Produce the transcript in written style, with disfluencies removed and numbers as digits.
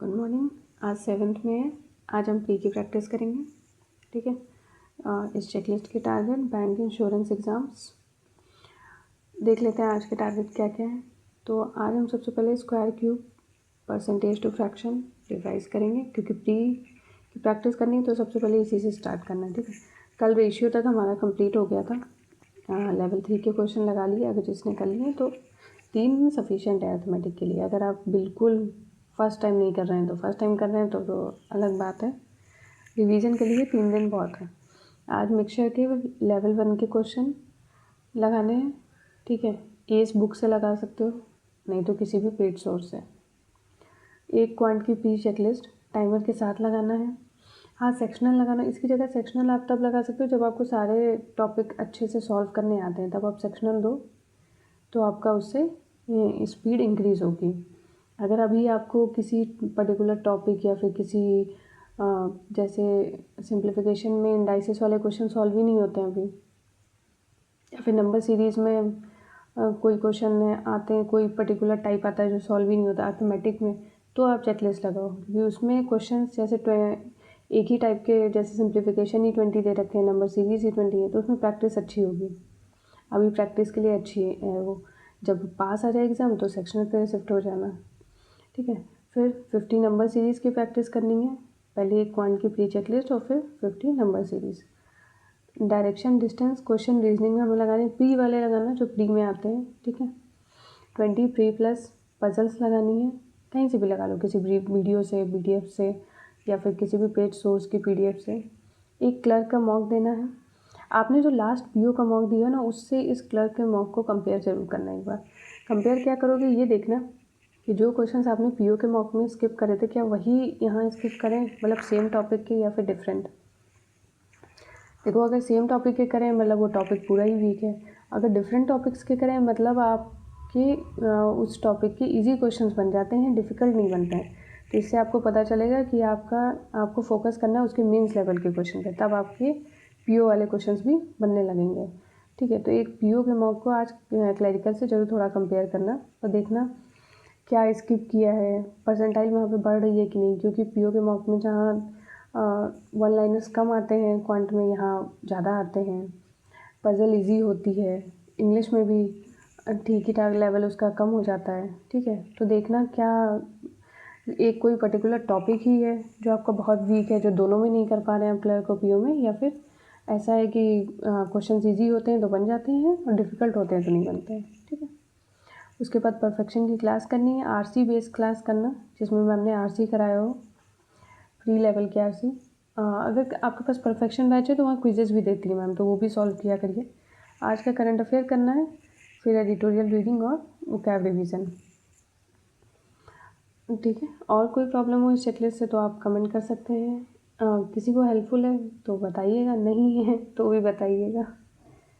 Good morning. आज 7th में है। आज हम प्री की प्रैक्टिस करेंगे। ठीक है। इस चेकलिस्ट के टारगेट बैंक इंश्योरेंस एग्ज़ाम्स देख लेते हैं। आज के टारगेट क्या क्या हैं। तो आज हम सबसे पहले square cube percentage to fraction revise करेंगे, क्योंकि प्री की प्रैक्टिस करनी है तो सबसे पहले इसी से स्टार्ट करना है। ठीक है। कल रेशियो तक हमारा कंप्लीट हो गया था। लेवल 3 के क्वेश्चन लगा लिए। अगर जिसने कर लिए तो 3 सफिशिएंट है अर्थमेटिक के लिए। अगर आप बिल्कुल फर्स्ट टाइम नहीं कर रहे हैं तो फर्स्ट टाइम कर रहे हैं तो अलग बात है। रिवीजन के लिए 3 दिन बहुत है। आज मिक्सचर के लेवल 1 के क्वेश्चन लगाने हैं। ठीक है। इस बुक से लगा सकते हो, नहीं तो किसी भी पेड सोर्स से। एक क्वांट की प्री चेकलिस्ट टाइमर के साथ लगाना है। हाँ, सेक्शनल लगाना। इसकी जगह सेक्शनल आप तब लगा सकते हो जब आपको सारे टॉपिक अच्छे से सॉल्व करने आते हैं, तब आप सेक्शनल दो तो आपका उससे स्पीड इंक्रीज़ होगी। अगर अभी आपको किसी पर्टिकुलर टॉपिक या फिर किसी जैसे सिंप्लीफिकेशन में इंडाइसिस वाले क्वेश्चन सॉल्व ही नहीं होते हैं अभी, या फिर नंबर सीरीज़ में कोई क्वेश्चन आते हैं, कोई पर्टिकुलर टाइप आता है जो सॉल्व ही नहीं होता अर्थमेटिक में, तो आप चेकलिस्ट लगाओ, क्योंकि उसमें क्वेश्चन जैसे एक ही टाइप के, जैसे सिंप्लीफिकेशन ही 20 दे रखे हैं, नंबर सीरीज़ ही 20 है, तो उसमें प्रैक्टिस अच्छी होगी। अभी प्रैक्टिस के लिए अच्छी है वो। जब पास आ जाए एग्ज़ाम तो सेक्शनल पे शिफ्ट हो जाना। ठीक है। फिर 50 नंबर सीरीज़ की प्रैक्टिस करनी है। पहले एक क्वांट की प्री चेकलिस्ट और फिर 50 number series. Direction distance question reasoning में हमें लगाने प्री वाले लगाना जो प्री में आते हैं। ठीक है। 20 प्री प्लस पजल्स लगानी है। कहीं से भी लगा लो, किसी वीडियो से, PDF से, या फिर किसी भी पेज सोर्स की PDF से। एक क्लर्क का मॉक देना है। आपने जो लास्ट PO का मॉक दिया ना, उससे इस क्लर्क के मॉक को कंपेयर जरूर करना। एक बार कंपेयर क्या करोगे, ये देखना कि जो क्वेश्चंस आपने PO के मॉक में स्किप करे थे, क्या वही यहाँ स्किप करें, मतलब सेम टॉपिक के या फिर डिफरेंट। देखो, अगर सेम टॉपिक के करें मतलब वो टॉपिक पूरा ही वीक है। अगर डिफरेंट टॉपिक्स के करें मतलब आपके उस टॉपिक के इजी क्वेश्चंस बन जाते हैं, डिफ़िकल्ट नहीं बनते हैं। तो इससे आपको पता चलेगा कि आपको फोकस करना है उसके मीन्स लेवल के क्वेश्चन पे, तब आपके PO वाले क्वेश्चंस भी बनने लगेंगे। ठीक है। तो एक PO के मॉक को आज क्लरिकल से जरूर थोड़ा कंपेयर करना और देखना क्या स्किप किया है, परसेंटाइल वहाँ पे बढ़ रही है कि नहीं, क्योंकि PO के मॉक में जहाँ 1 लाइनर्स कम आते हैं, क्वांट में यहाँ ज़्यादा आते हैं। पजल इजी होती है। इंग्लिश में भी ठीक ही ठाक लेवल उसका कम हो जाता है। ठीक है। तो देखना क्या एक कोई पर्टिकुलर टॉपिक ही है जो आपका बहुत वीक है, जो दोनों में नहीं कर पा रहे हैं आप क्लर्क और PO में, या फिर ऐसा है कि क्वेश्चन ईजी होते हैं तो बन जाते हैं और डिफ़िकल्ट होते हैं तो नहीं बनते हैं। ठीक है। उसके बाद परफेक्शन की क्लास करनी है। RC बेस्ड क्लास करना, जिसमें मैम ने RC कराया हो, प्री लेवल की RC। अगर आपके पास परफेक्शन बैच है तो वहाँ क्विजेज़ भी देती है मैम, तो वो भी सॉल्व किया करिए। आज का करंट अफेयर करना है, फिर एडिटोरियल रीडिंग और वोकैब रिवीजन। ठीक है। और कोई प्रॉब्लम हो इस चेकलिस्ट से तो आप कमेंट कर सकते हैं। किसी को हेल्पफुल है तो बताइएगा, नहीं है तो भी बताइएगा।